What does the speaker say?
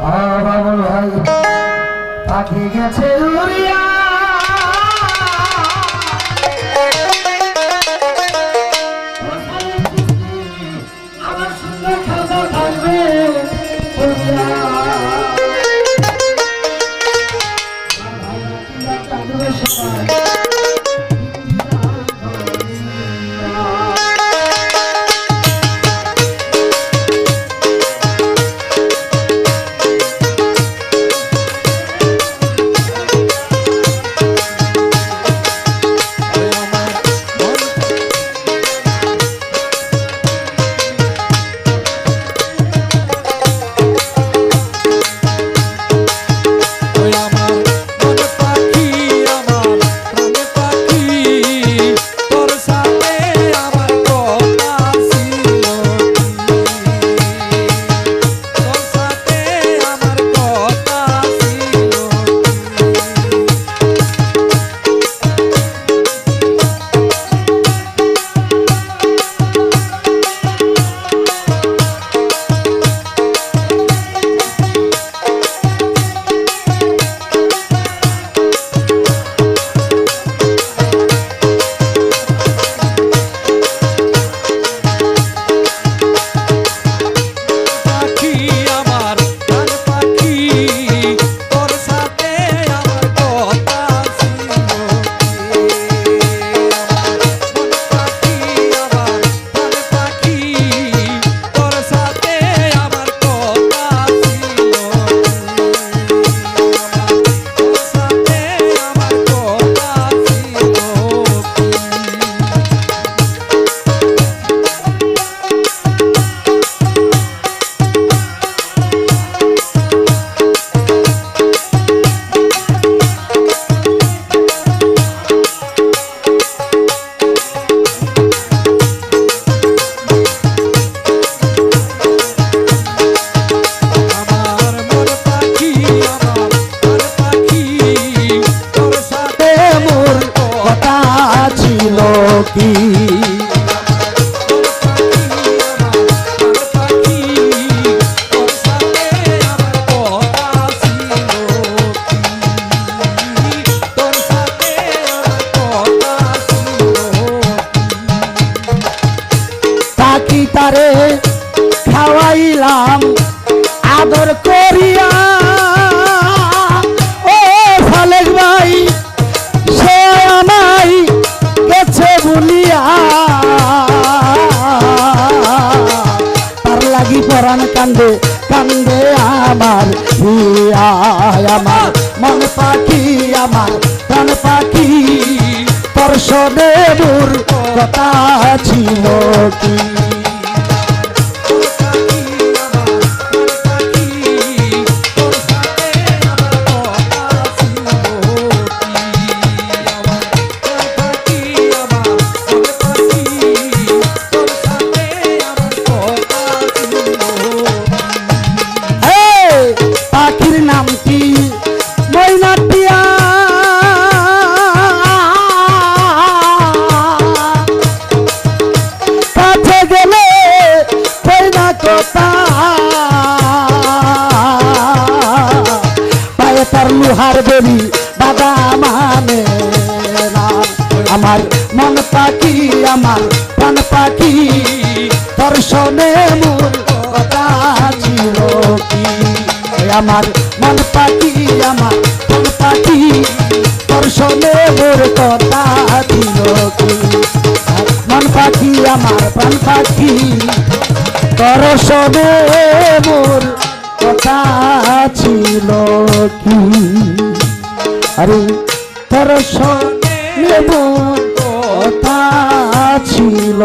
বাবুল ভাই পাখি গেছে উড়িয়া আমার সঙ্গে খাজা থাকবে তারে খাওয়াইলাম আদর করিয়া ও ফালেক ভাই সে আমায় গেছে ভুলিয়া তার লাগি পরাণ কান্দে কান্দে আমার হিয়া আমার মন পাখি আমার প্রাণ পাখি তোর সনে মোর কথা ছিল কি লোহার বেলি দাদা মানে আমার মন পাখি আমার প্রাণ পাখি দর্শনে মোর কথা ছিল কি আমার মন পাখি আমার প্রাণ পাখি দর্শনে মোর কথা ছিল কি মন পাখি আমার প্রাণ পাখি দর্শনে মোর কথা ছিল কি আরে তোর সনে মোর কথা ছিল।